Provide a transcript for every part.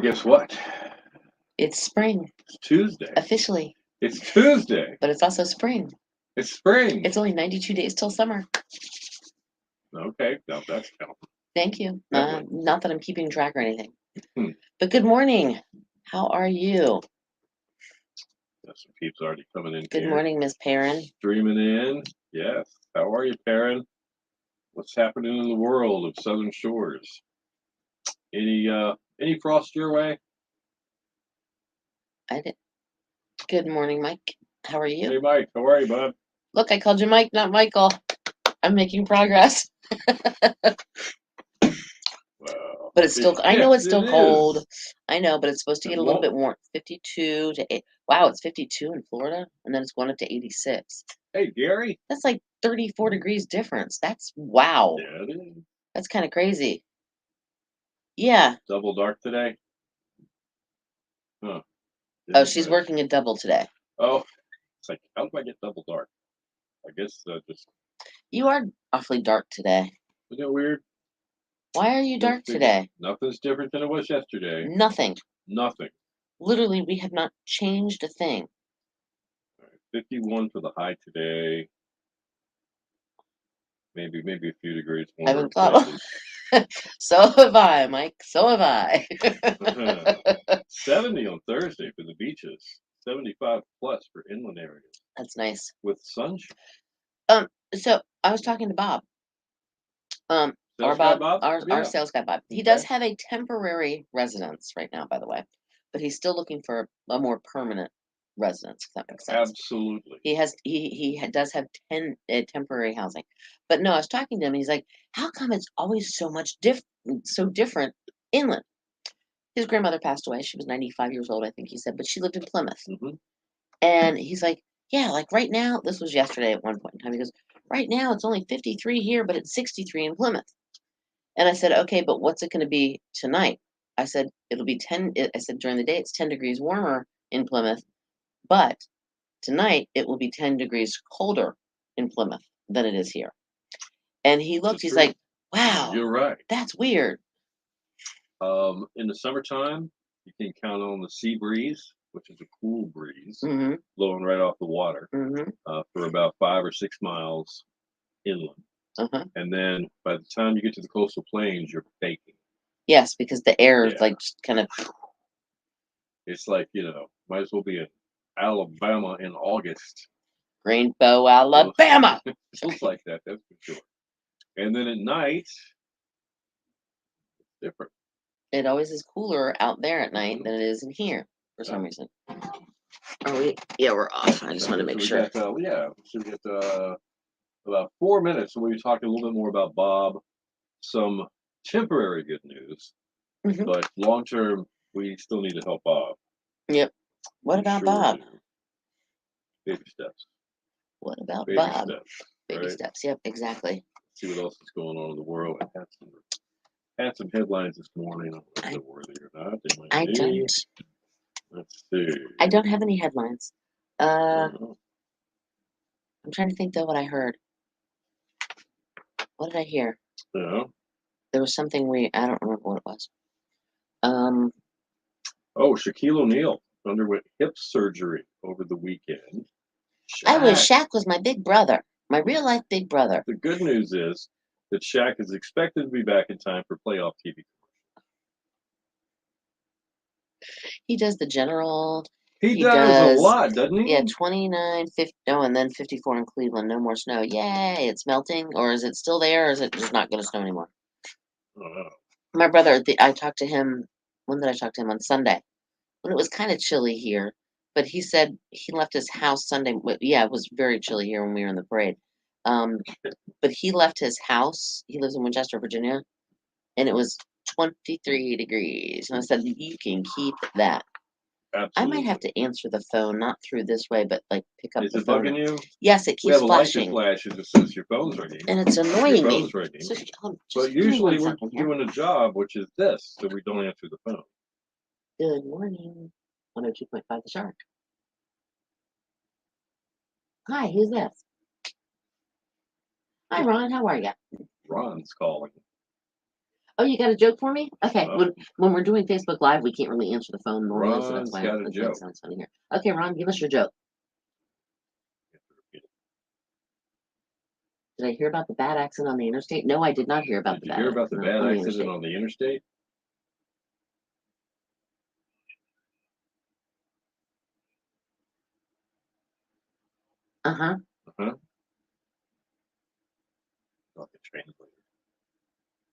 guess what? It's spring, It's Tuesday. officially, It's Tuesday. but it's also spring. It's spring. It's only 92 days till summer. Okay, now that's counting. Thank you. Definitely. Not that I'm keeping track or anything. Hmm. But good morning. How are you? Got some peeps already coming in Good here. morning, Miss Perrin. Streaming in. Yes. How are you, Perrin? What's happening in the world of Southern Shores? Any frost your way? I did. Good morning, Mike. How are Hey, you? Mike. How are you, bud? Look, I called you Mike, not Michael. I'm making progress. Well, But it's still, I know it's still it cold. is. I know, but it's supposed to get a little bit warm. 52 to 8. Wow, it's 52 in Florida, and then it's going up to 86. Hey, Gary. That's like 34 degrees difference. That's wow. Yeah, it is. That's kind of crazy. Yeah. Double dark today? Huh. Oh, she's working a double today. Oh, it's like, how do I get double dark? I guess just. You are awfully dark today. Isn't it weird? Why are you dark today? Nothing's different than it was yesterday. Nothing. Nothing. Literally, we have not changed a thing. All right, 51 for the high today. Maybe a few degrees I warmer. haven't thought. So have I, Mike. So have I. 70 on Thursday for the beaches. 75 plus for inland areas. That's nice. With sunshine. So I was talking to Bob. Our Sales guy Bob, Bob? our Yeah. sales guy Bob. He Okay. does have a temporary residence right now, by the way, but he's still looking for a more permanent residence. If that makes sense. Absolutely. Does have 10 temporary housing, but no, I was talking to him. And he's like, "How come it's always so different inland?" His grandmother passed away. She was 95 years old, I think he said, but she lived in Plymouth. Mhm. And he's like, "Yeah, like right now, this was yesterday at one point in time. He goes, right now it's only 53 here, but it's 63 in Plymouth." And I said, "Okay, but what's it going to be tonight?" I said, "It'll be 10." I said, "During the day, it's 10 degrees warmer in Plymouth, but tonight it will be 10 degrees colder in Plymouth than it is here." And he looked, It's he's true. like, "Wow, You're right. that's weird." In the summertime, you can count on the sea breeze, which is a cool breeze, Mm-hmm. blowing right off the water Mm-hmm. for about 5 or 6 miles inland. Uh-huh. And then by the time you get to the coastal plains, you're baking. Yes, because the air is Yeah. like just kind of. It's like, might as well be in Alabama in August. Rainbow, Alabama. Feels like that, that's for sure. And then at night, it's different. It always is cooler out there at night Mhm. than it is in here for some Yeah. reason. Are we? Yeah, we're off. I just want to make sure. We get about 4 minutes, and we'll be talking a little bit more about Bob. Some temporary good news, Mhm. but long term, we still need to help Bob. Yep. What We about sure Bob? do. Baby steps. What about Baby Bob? steps. Baby Right? steps. Yep, exactly. See what else is going on in the world. I had some headlines this morning. I don't know if I- they're worthy or not. They might I be. don't. Let's see. I don't have any headlines. Uh, I'm trying to think though what I heard. What did I hear? yeah. There was something I don't remember what it was. Oh, Shaquille O'Neal underwent hip surgery over the weekend. I wish Shaq. Shaq was my big brother, my real life big brother. The good news is that Shaq is expected to be back in time for playoff TV. He does the general. He does a lot, doesn't he? Yeah, 29, 50. Oh, and then 54 in Cleveland. No more snow. Yay! It's melting, or is it still there, or is it just not going to snow anymore? Oh, My brother. I talked to him. When did I talk to him? On Sunday, when it was kind of chilly here. But he said he left his house Sunday. Yeah, it was very chilly here when we were in the parade. But he left his house. He lives in Winchester, Virginia, and it was 23 degrees. And I said, "You can keep that." absolutely. I might have to answer the phone, not through this way, but like pick up Is the it phone. bugging you? Yes, it We keeps have a light that flashing, flashes that says your phone's ringing. and it's Your annoying me. phone's ringing. Just But give me usually one we're second here. doing a job, which is this, so we don't answer the phone. Good morning. 102.5 The Shark. Hi, who's this? Hi, Ron. How are you? Ron's calling. Oh, you got a joke for me? Okay. Uh, When we're doing Facebook Live, we can't really answer the phone normally, so that's Ron's why got a it joke. sounds funny here. Okay, Ron, give us your joke. Did I hear about the bad accident on the interstate? No, I did not hear about Did the you bad hear about the accident bad on the accident interstate. on the interstate? Uh-huh. Uh-huh. Talking translator.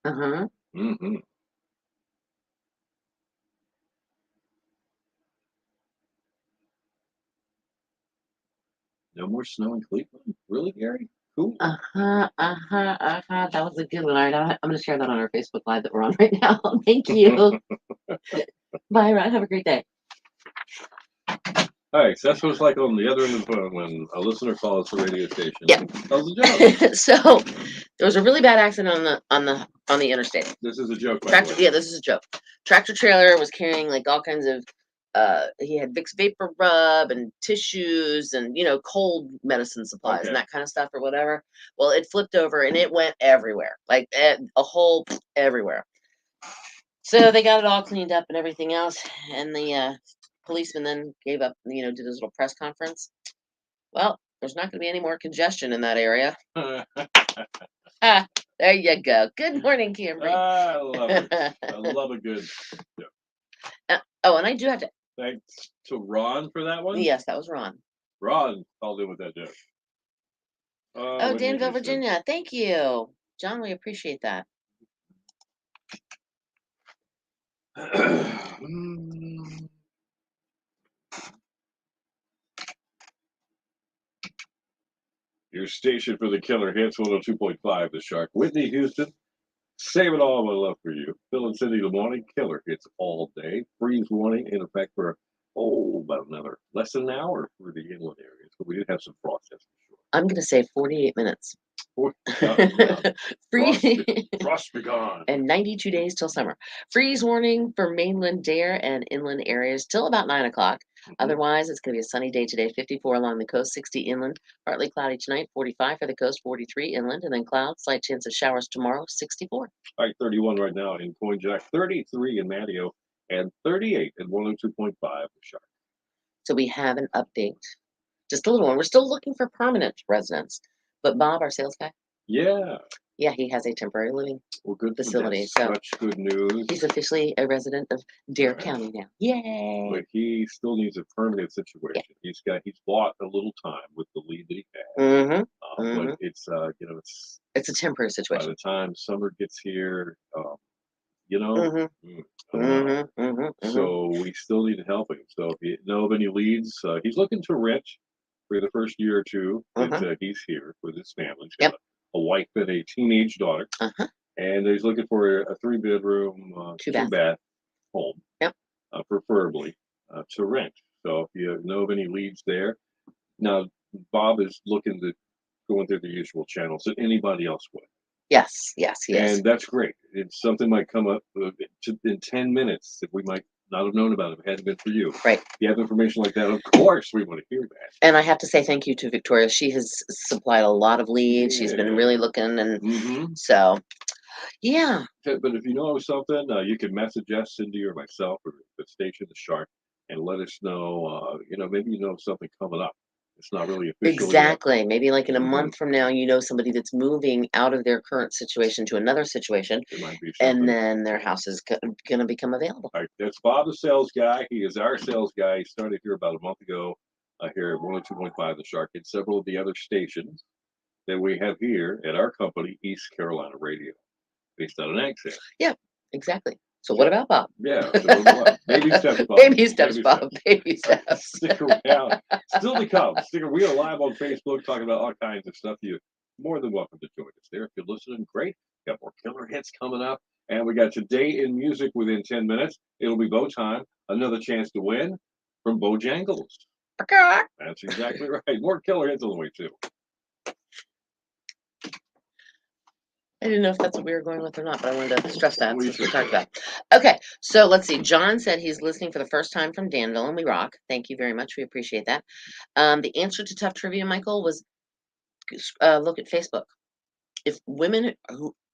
Uh-huh. Mm-hmm. No more snow in Cleveland? Really, Gary? Cool. Uh-huh. Uh-huh. Uh-huh. That was a good one. All right, I'm gonna share that on our Facebook Live that we're on right now. Thank you. Bye, Ron. Have a great day. All right, so that's what it's like on the other end of the phone when a listener calls the radio station. Yeah. And tells a joke. So there was a really bad accident on the interstate. This is a joke, by the Tractor, way. yeah, this is a joke. Tractor trailer was carrying like all kinds of he had Vicks Vapor Rub and tissues and cold medicine supplies and Okay. that kind of stuff or whatever. Well, it flipped over and it went everywhere, like a whole everywhere. So they got it all cleaned up and everything else, and the policeman then gave up, did his little press conference. Well, there's not going to be any more congestion in that area. Ah, there you go. Good morning, Camry. I love it. I love a good joke. Oh, and I do have to. Thanks to Ron for that one. Yes, that was Ron. Ron called in with that joke. Oh, What did Danville, he say? Virginia. Thank you, John. We appreciate that. Your station for the killer hits 102.5 The Shark. Whitney Houston, save it all, my love for you. Phil and Cindy, the morning killer hits all day. Freeze warning in effect for about another less than an hour for the inland areas, but we did have some frost, that's for sure. I'm going to say 48 minutes. Frost be gone. And 92 days till summer. Freeze warning for mainland Dare and inland areas till about 9 o'clock. Otherwise, it's going to be a sunny day today. 54 along the coast, 60 inland. Partly cloudy tonight. 45 for the coast, 43 inland, and then clouds. Slight chance of showers tomorrow. 64. All right, 31 right now in Point Jack, 33 in Mateo, and 38 at 102.5 The Shark. So we have an update. Just a little one. We're still looking for permanent residents, but Bob, our sales guy, Yeah. yeah, he has a temporary living Well, good facility. For So such good news. he's officially a resident of Dare County now. Yay! But he still needs a permanent situation. Yeah. He's bought a little time with the lead that he had. Mm-hmm. But it's it's a temporary by situation. the time summer gets here, So we still need help him. So if you know of any leads, he's looking to rent for the first year or two that he's here with his family. He's got a wife and a teenage daughter. And he's looking for a 3-bedroom, two bath home. Yep. Preferably to rent. So if you know of any leads there. Now, Bob is looking to going through the usual channels that anybody else would. Yes, he is. And that's great. It's something might come up in 10 minutes that we might not have known about if it hadn't been for you. Right. If you have information like that, of course we want to hear that. And I have to say thank you to Victoria. She has supplied a lot of leads. She's been really looking, and so, yeah. But if you know of something, you can message us, Cindy or myself, or the station, The Shark, and let us know. Maybe you know something coming up. It's not really official Exactly. yet. Maybe like in a month from now, somebody that's moving out of their current situation to another situation, It might be and then their house is going to become available. All right, that's Bob, the sales guy. He is our sales guy. He started here about a month ago here at 102.5 The Shark and several of the other stations that we have here at our company, East Carolina Radio, based on an accent. Yeah, exactly. So what about Bob? Yeah, baby steps, Bob. Baby steps, Bob. Baby steps. Stick around. Still to come. We are live on Facebook talking about all kinds of stuff. You're more than welcome to join us there. If you're listening, great. Got more killer hits coming up. And we got Today in Music within 10 minutes. It'll be Bo time. Another chance to win from Bojangles. That's exactly right. More killer hits on the way, too. I didn't know if that's what we were going with or not, but I wanted to stress that since we talked about. Okay, so let's see. John said he's listening for the first time from Danville, and we rock. Thank you very much. We appreciate that. The answer to tough trivia, Michael, was look at Facebook. If women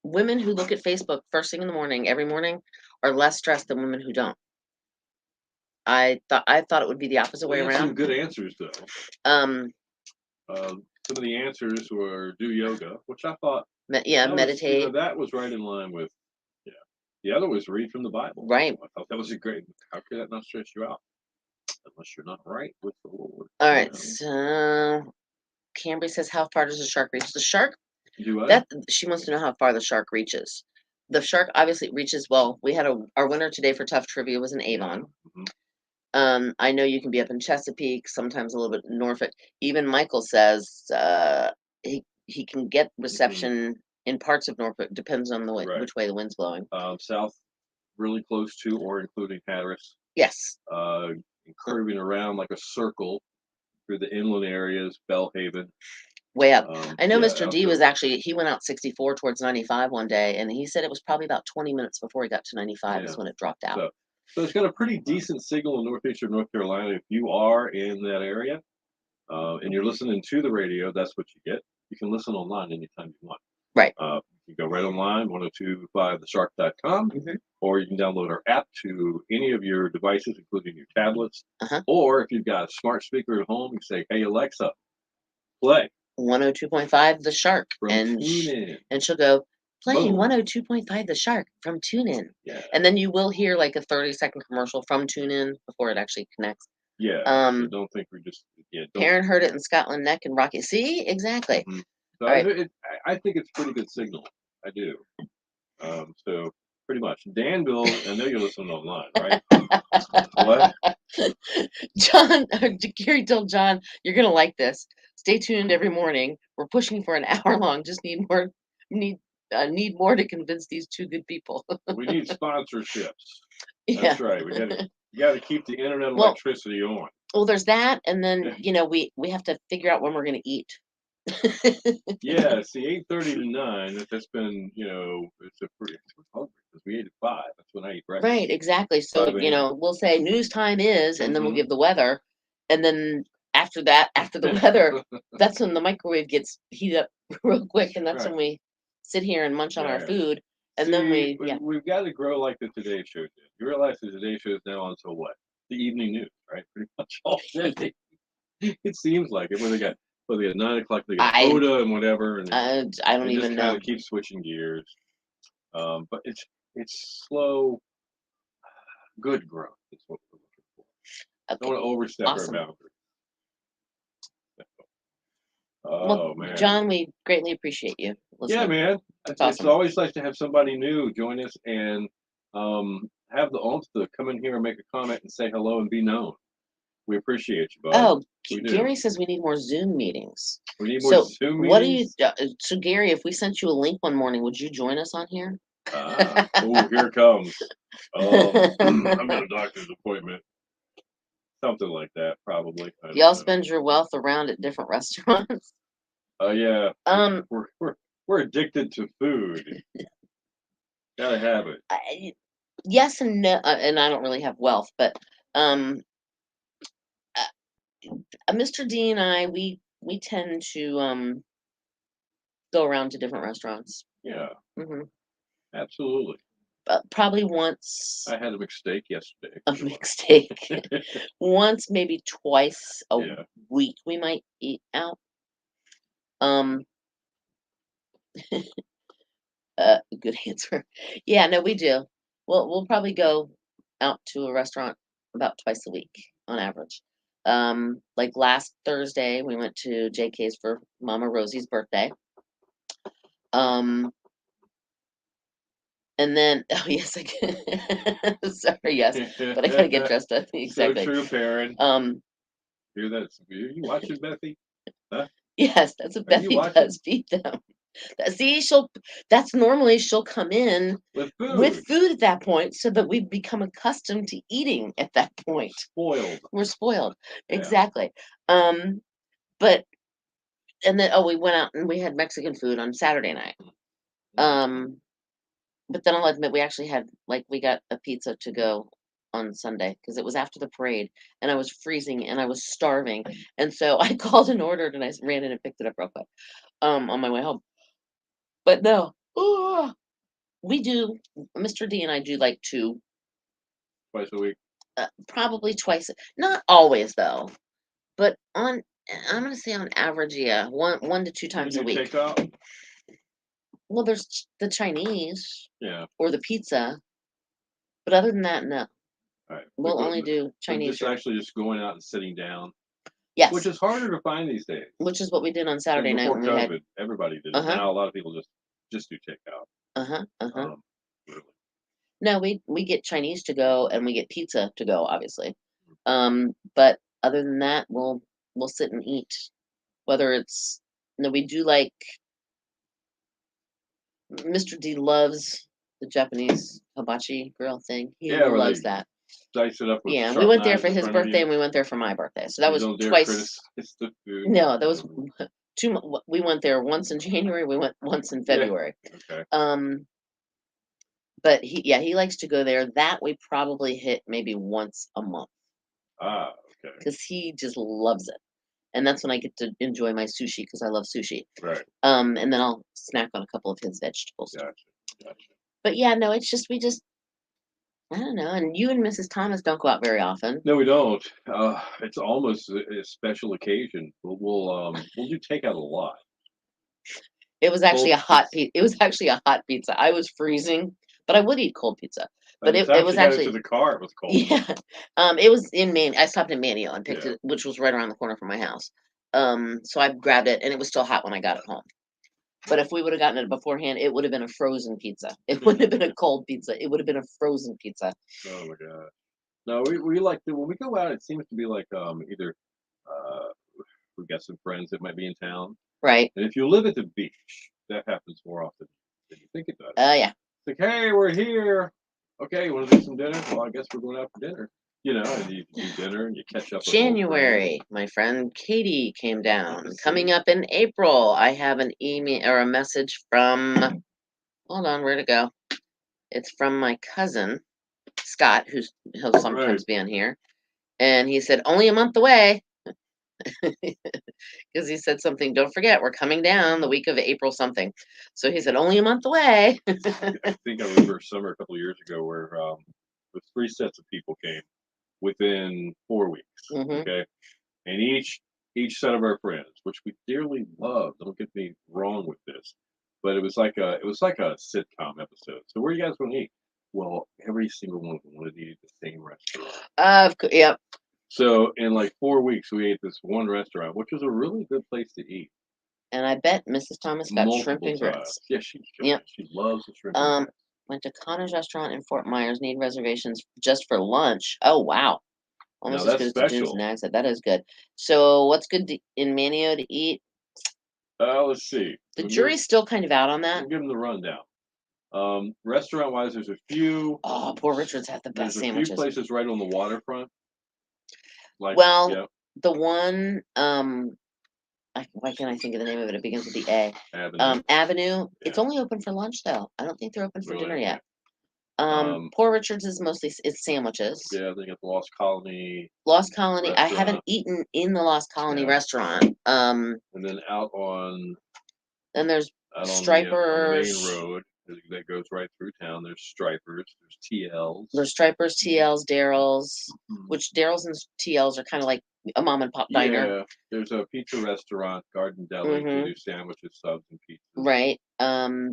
women who look at Facebook first thing in the morning, every morning, are less stressed than women who don't. I thought it would be the opposite way We had some around. good answers though. Um, Some of the answers were do yoga, which I thought yeah, that was, meditate. that was right in line with, yeah. The other was read from the Bible. Right. I thought that was a great. How could that not stress you out? Unless you're not right with the Lord. All you right. know? So Cambry says, how far does the shark reach? The shark, Do I? that she wants to know how far the shark reaches. The shark obviously reaches, well, we had our winner today for Tough Trivia was in Avon. I know you can be up in Chesapeake, sometimes a little bit in Norfolk. Even Michael says he can get reception in parts of Norfolk, depends on the way, Right. which way the wind's blowing. South, really close to or including Hatteras. Yes. Curving around like a circle through the inland areas, Bellhaven. Way up. I know yeah, Mr. out D there. was actually, he went out 64 towards 95 one day, and he said it was probably about 20 minutes before he got to 95 is Yeah. when it dropped out. So it's got a pretty decent signal in northeastern North Carolina. If you are in that area and you're listening to the radio, that's what you get. You can listen online anytime you want. Right. You can go right online, 1025theshark.com, or you can download our app to any of your devices, including your tablets. Or if you've got a smart speaker at home, you say, hey, Alexa, play 102.5 The Shark. from And TuneIn. and she'll go, playing Boom. 102.5 The Shark from TuneIn. Yeah. And then you will hear like a 30-second commercial from TuneIn before it actually connects. Yeah. So don't think we're just, Perrin heard it in Scotland Neck and Rocky. See? Exactly. So All right. I think it's pretty good signal. I do. So pretty much. Danville, I know you're listening online, right? What? John, Gary told John, you're gonna like this. Stay tuned every morning. We're pushing for an hour long. Just need more to convince these two good people. We need sponsorships. Yeah. That's right. You gotta keep the internet electricity on. Well, there's that, and then we have to figure out when we're gonna eat. Yeah, see, 8:30 to 9. That's been, it's a pretty hungry because we ate at 5. That's when I eat breakfast. Right, exactly. So we'll say news time is, and then we'll give the weather, and then after that, after the weather, that's when the microwave gets heated up real quick, and that's when we sit here and munch on our food, and then we've got to grow like the Today Show did. You realize the Today Show is now on until what? The evening news, right? Pretty much all day. It seems like it. When they got 9 o'clock, they got Oda and whatever, and I don't even know. Kind of keep switching gears. But it's slow, good growth. Is what we're looking for. Okay. Don't want to overstep our boundaries. Oh man, John, we greatly appreciate you listening. Yeah, man. That's awesome. It's always nice to have somebody new join us and have the oomph to come in here and make a comment and say hello and be known. We appreciate you, bud. Oh, Gary says we need more Zoom meetings. We need more Zoom meetings. What do you? So, Gary, if we sent you a link one morning, would you join us on here? Oh, here it comes. I've got a doctor's appointment. Something like that, probably. Y'all spend your wealth around at different restaurants. Oh yeah. We're addicted to food. Gotta have it. Yes and no, and I don't really have wealth, but Mr. D and I, we tend to go around to different restaurants. Yeah. Absolutely. Probably once. I had a McSteak yesterday. A McSteak. Once, maybe twice a week, we might eat out. Good answer. Yeah, no, we do. We'll probably go out to a restaurant about twice a week on average. Like last Thursday, we went to JK's for Mama Rosie's birthday. And then, oh yes, sorry, yes, but I gotta get dressed up. Exactly. So true, Perrin. Hear that? Are you watching Bethy? Huh? Yes, that's what Bethy does. Feed them. See, that's normally she'll come in with food at that point, so that we become accustomed to eating at that point. Spoiled. We're spoiled. Yeah. Exactly. But and then we went out and we had Mexican food on Saturday night. But then I'll admit we actually had we got a pizza to go on Sunday because it was after the parade and I was freezing and I was starving. And so I called and ordered and I ran in and picked it up real quick on my way home. But no, Oh, we do. Mr. D and I do like two, twice a week. probably twice. Not always though, but I'm gonna say on average, yeah, one to two You times a do week. takeout? Well, there's the Chinese Yeah. or the pizza, but other than that, no. All right. We'll only do But Chinese. just actually just going out and sitting down, Yes, which is harder to find these days. which is what we did on And Saturday night before when we had. COVID, everybody did it. Uh-huh. Now a lot of people just do takeout. Uh-huh. Really. No, we get Chinese to go and we get pizza to go, obviously. But other than that, we'll sit and eat. Whether it's no, we do like Mr. D loves the Japanese hibachi grill thing. He Yeah, where loves they that. dice it up with Yeah, we sharp went there knives for in his front of birthday you. and we went there for my birthday. So that You was don't dare twice. criticize the food. No, that was we went there once in January. We went once in February. Okay. But he likes to go there. That we probably hit maybe once a month Ah, okay. because he just loves it. And that's when I get to enjoy my sushi because I love sushi. Right. And then I'll snack on a couple of his vegetables. Gotcha. But yeah, no, it's just I don't know. And you and Mrs. Thomas don't go out very often. No, we don't. It's almost a special occasion. We'll do takeout a lot. It was actually Cold a hot pizza. pizza. It was actually a hot pizza. I was freezing, but I would eat cold pizza. But it was got actually into the car. It was cold. yeah. It was in Maine. I stopped in Manio and picked Yeah. it, which was right around the corner from my house. So I grabbed it, and it was still hot when I got it home. But if we would have gotten it beforehand, it would have been a frozen pizza. It wouldn't have been a cold pizza. It would have been a frozen pizza. Oh my god. No, we like when we go out. It seems to be like either uh we got some friends that might be in town, Right. and if you live at the beach, that happens more often than you think it does. Yeah. It's like, hey, we're here. Okay, you want to do some dinner? Well, I guess we're going out for dinner. You know, and you do dinner and you catch up. With old January, friends. my friend Katie came down. Let's Coming see. up in April, I have an email or a message from. Hold on, where'd it go? It's from my cousin Scott, he'll sometimes Right. be on here, and he said only a month away because he said something. Don't forget, we're coming down the week of April something. So he said only a month away. I think I remember summer a couple of years ago where the three sets of people came within 4 weeks. Mhm. Okay, and each set of our friends, which we dearly love. Don't get me wrong with this, but it was like a sitcom episode. So where you guys want to eat? Well, every single one of them wanted to eat at the same restaurant. Yep. So in like 4 weeks, we ate this one restaurant, which was a really good place to eat. And I bet Mrs. Thomas got shrimp Multiple and grits. times. Yeah, she Yep. She loves the shrimp and grits. Went to Connor's restaurant in Fort Myers. Need reservations just for lunch. Oh wow. Almost Now as good that's as the Dunes special. and Nags. That is good. So what's good in Manio to eat? Let's see. The We'll jury's still kind of out on We'll that. give them the rundown. Restaurant wise, there's a few. Oh, Poor Richard's had the best There's a few sandwiches. places right on the waterfront. Like, Well, yeah, the one, why can't I think of the name of it? It begins with the A. Avenue. Avenue. It's Yeah. only open for lunch though. I don't think they're open for Really? dinner yet. Um, Poor Richard's is mostly it's sandwiches. Yeah, they got the Lost Colony, Lost Colony. I haven't Restaurant. eaten in the Lost Colony Yeah. restaurant. and then out on Then there's on the Stripers. main road that goes right through town. There's Stripers. There's TLs. There's Stripers, TLs, Daryl's, Mhm. which Daryl's and TLs are kind of like a mom and pop diner. Yeah, there's a pizza restaurant, Garden Deli. They Mhm. do sandwiches, subs, and pizzas. Right.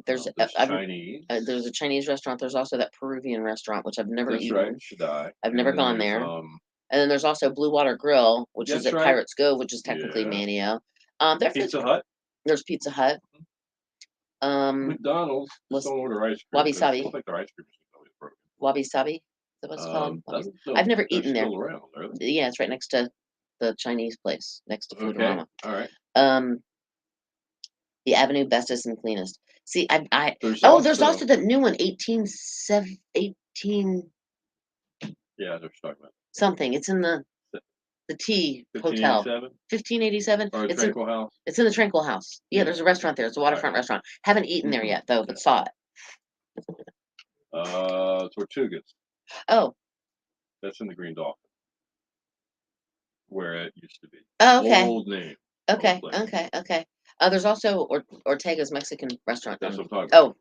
There's Chinese. there's a Chinese restaurant. There's also that Peruvian restaurant, which I've never That's eaten. right, Shaddai. I've never And gone there's, there. And then there's also Blue Water Grill, which is That's at right. Pirates Cove, which is technically Yeah. Manio. Pizza Hut, There's Pizza Hut. McDonald's. was- Just don't order ice cream. Wabi 'cause Sabi. I don't think their ice cream is always broken. Wabi Sabi. Is that what it's called? I don't know I've never if they're eaten there. still around, are they? Yeah, it's right next to the Chinese place, next to Okay, Foodorama. all right. The Avenue bestest and cleanest. See, There's there's also the new one, 18 Yeah, they're talking about something. It's in the T Hotel. 1587 1587. or It's Tranquil House. in the Tranquil House. Yeah, there's a Yeah. restaurant there. It's a waterfront Right. restaurant. Haven't eaten there Mhm. yet though, but saw it. Tortugas. Oh, That's in the Green Dolphin, where it used to be. okay. Old name. Okay. Old place. Okay. There's also Ortega's Mexican restaurant. That's in- what I'm talking about. Oh,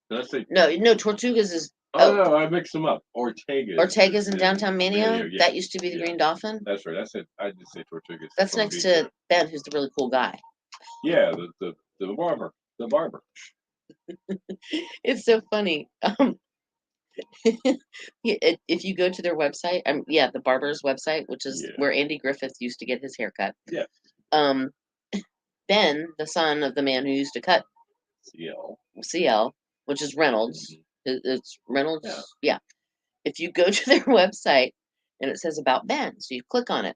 Did I say? No, Tortugas is Oh no, I mixed them up. Ortega's in is Downtown Mania. Yeah, That used to be the yeah. Green Dolphin. That's right. I did say Tortugas. That's From next Beach to Road. Ben, who's the really cool guy. Yeah, the barber, the barber. It's so funny. If you go to their website, yeah, the barber's website, which is Yeah, where Andy Griffith used to get his haircut. yeah. Um, Ben, the son of the man who used to cut CL. CL, which is Reynolds. Mhm. It's Reynolds. Yeah. Yeah. If you go to their website and it says about Ben, so you click on it,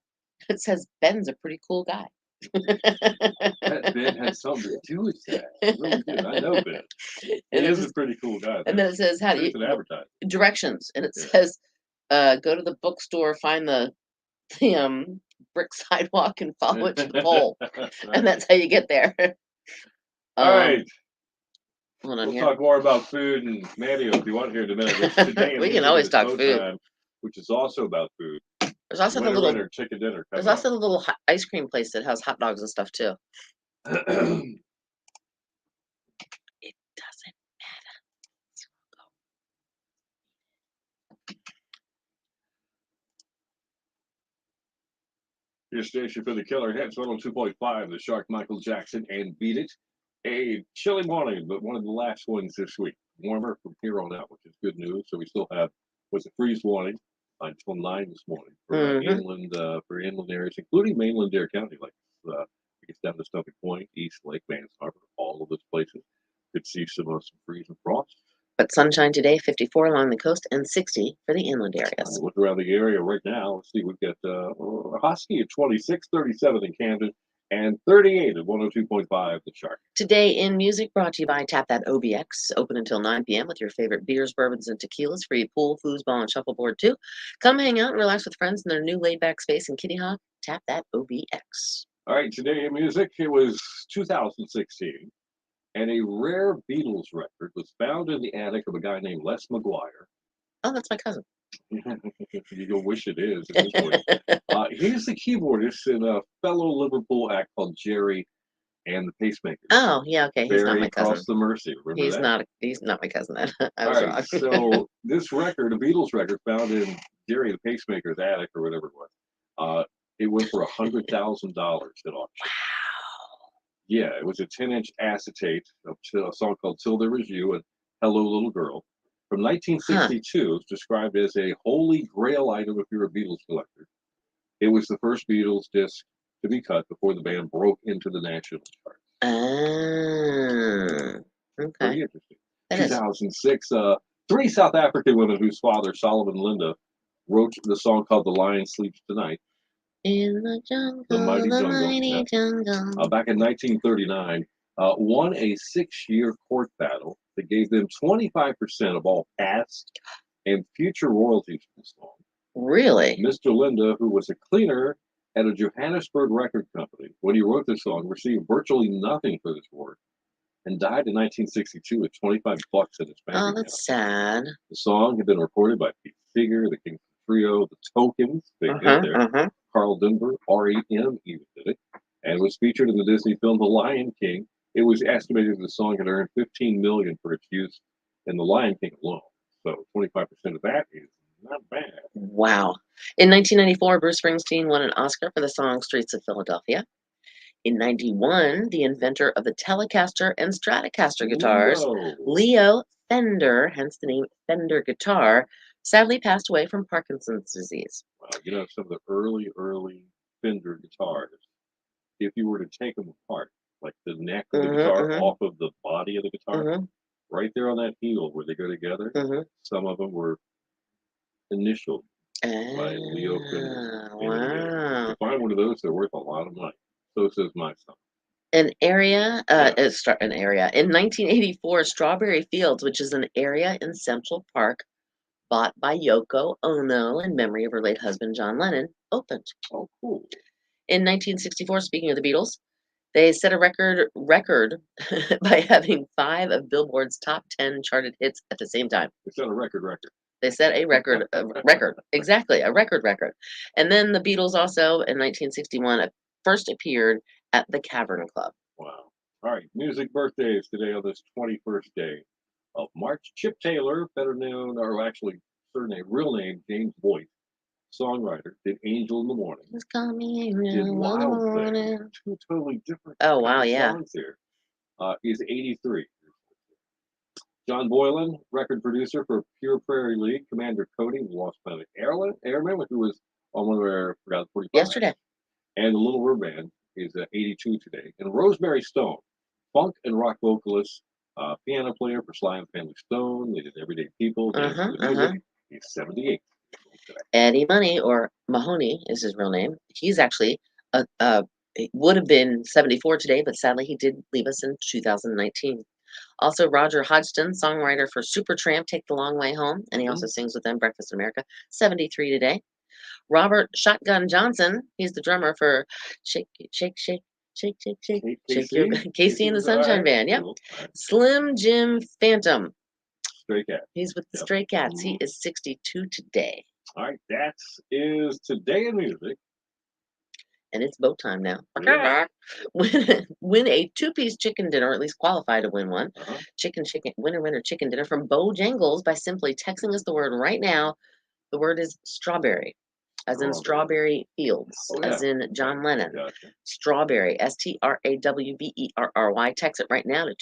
it says Ben's a pretty cool guy. That Ben had something to do with that. It really did. I know Ben. He And is a pretty cool guy. and then it says how do Truth you in advertising. directions, and it Yeah. says go to the bookstore, find the brick sidewalk, and follow it to the pole, and that's how you get there. All right. Hold on We'll here. talk more about food and Manio if you want here in a minute. This today in We can music always is talk Toe food. Time, which is also about food. There's also Winner, winner, chicken dinner. there's also the little ice cream place that has hot dogs and stuff too. Up. It doesn't matter. Your station for the killer hits 102.5, the Shark Michael Jackson and Beat It. A chilly morning, but one of the last ones this week. Warmer from here on out, which is good news. So we still have was a freeze warning until 9 this morning for inland areas, including mainland Dare County, like I guess down to Stumpy Point, East Lake, Vance Harbor, all of those places. Could see some freeze and frost. But sunshine today, 54 along the coast and 60 for the inland areas. Look around the area right now. Let's see, we've got Husky at 26, 37 in Camden, and 38 at 102.5 the Shark. Today in music brought to you by Tap That OBX, open until 9 p.m. with your favorite beers, bourbons, and tequilas, free pool, foosball, and shuffleboard too. Come hang out and relax with friends in their new laid-back space in Kitty Hawk. Tap That OBX. All right, today in music, it was 2016, and a rare Beatles record was found in the attic of a guy named Les McGuire. Oh, that's my cousin. You'll wish it is at this point. He's the keyboardist in a fellow Liverpool act called Jerry and the Pacemakers. Oh, yeah, okay. He's not Barry my cousin. Across the Mercy. Remember He's that? He's not my cousin. I All was right, wrong. so this record, a Beatles record, found in Jerry the Pacemaker's attic or whatever it was, it went for $100,000 at auction. Wow. Yeah, it was a 10-inch acetate of a song called "Till There Was You" and "Hello Little Girl" from 1962. It's described as a holy grail item if you're a Beatles collector. It was the first Beatles disc to be cut before the band broke into the national charts. Okay. Pretty interesting. That is. 2006, three South African women whose father, Solomon Linda, wrote the song called "The Lion Sleeps Tonight." In the jungle, The Mighty Jungle. Yeah. jungle. Back in 1939, won a 6-year court battle that gave them 25% of all past and future royalties from the song. Really? Mr. Linda, who was a cleaner at a Johannesburg record company, when he wrote this song, received virtually nothing for this work and died in 1962 with $25 in his bank account. Oh, that's sad. The song had been recorded by Pete Seeger, the Kingston Trio, the Tokens, they did there. Carl Denver, REM even did it, and was featured in the Disney film The Lion King. It was estimated the song had earned $15 million for its use in The Lion King alone. So 25% of that is not bad. Wow. In 1994, Bruce Springsteen won an Oscar for the song Streets of Philadelphia. In 91, the inventor of the Telecaster and Stratocaster guitars, Leo Fender, hence the name Fender Guitar, sadly passed away from Parkinson's disease. Wow, you know, some of the early Fender guitars, if you were to take them apart, like the neck of the guitar off of the body of the guitar, right there on that heel where they go together, some of them were initialed by Leo Fender. Wow. If you find one of those, they're worth a lot of money. So says my son. An area. In 1984, Strawberry Fields, which is an area in Central Park, bought by Yoko Ono in memory of her late husband John Lennon, opened. Oh, cool. In 1964, speaking of the Beatles, they set a record by having 5 of Billboard's top 10 charted hits at the same time. They set a record. They set a record, exactly, a record. And then the Beatles also, in 1961, first appeared at the Cavern Club. Wow. All right, music birthdays today on this 21st day of March. Chip Taylor, better known, or actually real name, James Boyd, songwriter, did Angel in the Morning, It's coming did in the Wild Thing. morning. Two totally different Oh, kinds wow, of yeah. songs here. He's 83. John Boylan, record producer for Pure Prairie League, Commander Cody, Lost Planet Airman, who was on one of our Forgotten 45. Yesterday. And the Little River Band is 82 today. And Rosemary Stone, funk and rock vocalist, piano player for Sly and Family Stone. They did Everyday People, Dance to the Music. He's 78 today. Eddie Money, or Mahoney is his real name. He's actually it would have been 74 today, but sadly he did leave us in 2019. Also, Roger Hodgson, songwriter for Supertramp, Take the Long Way Home, and he also sings with them Breakfast in America, 73 today. Robert Shotgun Johnson, he's the drummer for Shake, Shake, Shake, Shake, Shake, Shake, Shake Your Casey and the Sunshine Band. Yep. Cool. Slim Jim Phantom, Stray Cat. he's with the Stray Cats. He is 62 today. All right, that is Today in Music. And it's bow time now. Yeah. Win a two-piece chicken dinner, or at least qualify to win one. Uh-huh. Winner chicken dinner from Bojangles by simply texting us the word right now. The word is strawberry, as in Strawberry Fields, as in John Lennon. Gotcha. Strawberry, STRAWBERRY. Text it right now to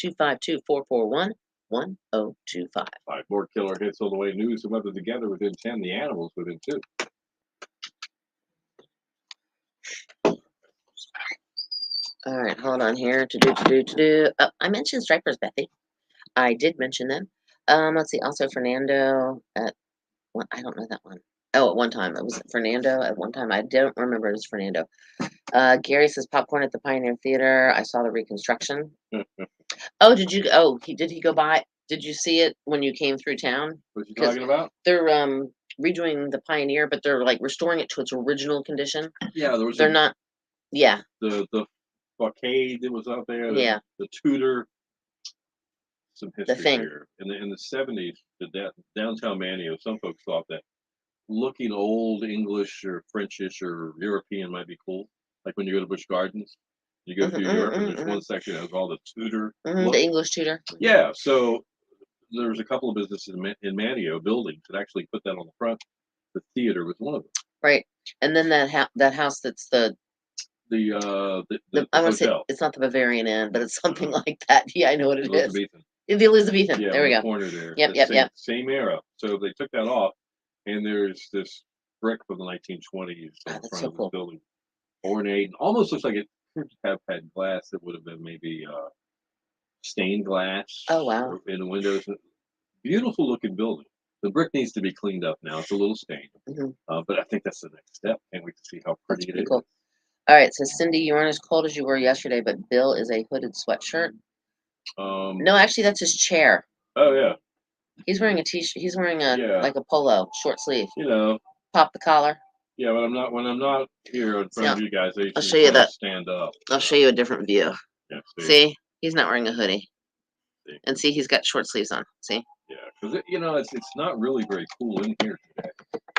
252-441-1025. 5 more killer hits all the way. News and weather together within 10. The Animals within 2. All right, hold on here. Oh, I mentioned Stripers, Bethy. I did mention them. Let's see. Also, Fernando at I don't know that one. Oh, at one time it was Fernando. At one time, I don't remember it was Fernando. Gary says popcorn at the Pioneer Theater. I saw the reconstruction. Oh, did you? Oh, did he go by? Did you see it when you came through town? What you talking about? They're redoing the Pioneer, but they're like restoring it to its original condition. Yeah, there was. They're not. Yeah. The Facade that was out there. Yeah. The Tudor. Some history The thing. here. In the 70s, the downtown Manio, some folks thought that looking old English or Frenchish or European might be cool. Like when you go to Busch Gardens, you go through Europe and there's one section that has all the Tudor. The English Tudor. Yeah, so there was a couple of businesses in Manio buildings that actually put that on the front. The theater was one of them. Right, and then that house that's the I want to say it's not the Bavarian Inn, but it's something like that. Yeah, I know what it is. The Elizabethan. Yeah, there we go. Corner there. Yep. Same era. So they took that off, and there's this brick from the 1920s on the front of the building, ornate, and almost looks like it could have had glass that would have been maybe stained glass. Oh wow! In the windows, beautiful looking building. The brick needs to be cleaned up now. It's a little stained, but I think that's the next step. Can't wait to see how pretty it is. Cool. All right, so Cindy, you aren't as cold as you were yesterday, but Bill is a hooded sweatshirt. No, actually, that's his chair. Oh yeah. He's wearing a t-shirt. He's wearing like a polo, short sleeve. You know. Pop the collar. Yeah, but when I'm not here in front of you guys, I'll show you that. Stand up. I'll show you a different view. Yeah. See, he's not wearing a hoodie. See? And see, he's got short sleeves on. See. Yeah, because it's not really very cool in here today.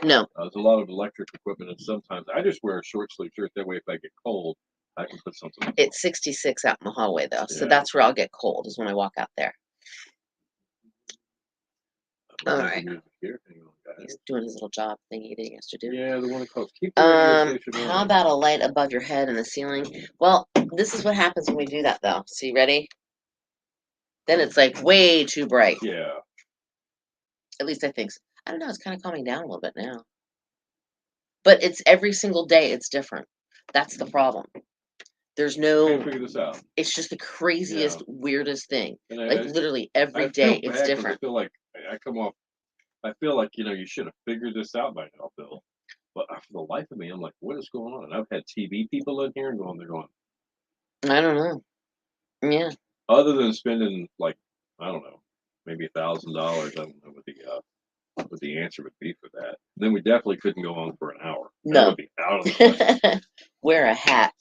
No. There's a lot of electric equipment, and sometimes I just wear a short sleeve shirt. That way, if I get cold, I can put something on. It's 66 out in the hallway, though, so that's where I'll get cold, is when I walk out there. All right. He's doing his little job thing he did yesterday. Yeah, the one called keep. How about a light above your head in the ceiling? Well, this is what happens when we do that, though. See, ready? Then it's like way too bright. Yeah. At least I think so. I don't know. It's kind of calming down a little bit now. But it's every single day. It's different. That's the problem. There's no. Can't figure this out. It's just the craziest, weirdest thing. Like literally every day, it's different. I feel like I come off. I feel like you should have figured this out by now, Bill. But for the life of me, I'm like, what is going on? And I've had TV people in here and they're going. I don't know. Yeah. Other than spending like I don't know, maybe $1,000. I don't know what the answer would be for that. Then we definitely couldn't go on for an hour. No. That would be out of the question. Wear a hat.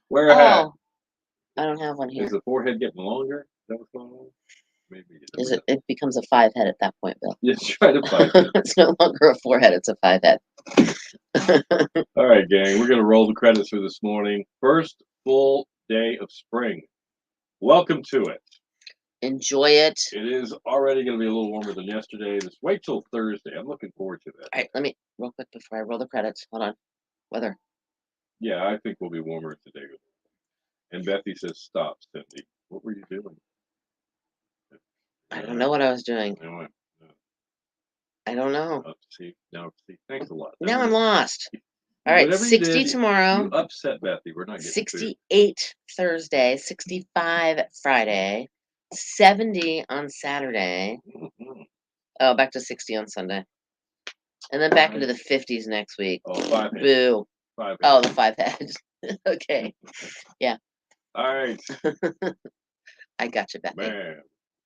Wear a hat. I don't have one here. Is the forehead getting longer? Is that what's going on? Maybe. It becomes a 5 head at that point, Bill. Yeah, try to 5 head. It's no longer a 4 head, it's a 5 head. All right, gang. We're gonna roll the credits for this morning. First full day of spring. Welcome to it. Enjoy it. It is already going to be a little warmer than yesterday. Just wait till Thursday. I'm looking forward to that. All right, let me real quick before I roll the credits. Hold on. Weather. Yeah, I think we'll be warmer today. And Bethy says, "Stop, Cindy. What were you doing?" I don't know what I was doing. Anyway, I don't know. see. Now, see. Thanks a lot. Now I'm lost. All right, Whatever you 60 did, tomorrow. You upset Bethy. We're not getting food. 68 Thursday, 65 Friday, 70 on Saturday. Mhm. Oh, back to 60 on Sunday. And then back into the 50s next week. Oh, 5 heads. Boo. 5 heads. Oh, the 5 heads. Okay. All right, I got you, Bethy. man.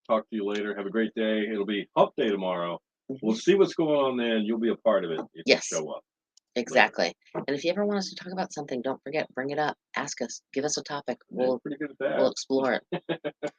Talk to you later. Have a great day. It'll be Hump Day tomorrow. Mhm. We'll see what's going on then. You'll be a part of it if Yes. you show up. Exactly. And if you ever want us to talk about something, don't forget, bring it up. Ask us. Give us a topic. Yeah, We'll pretty good at that. explore it.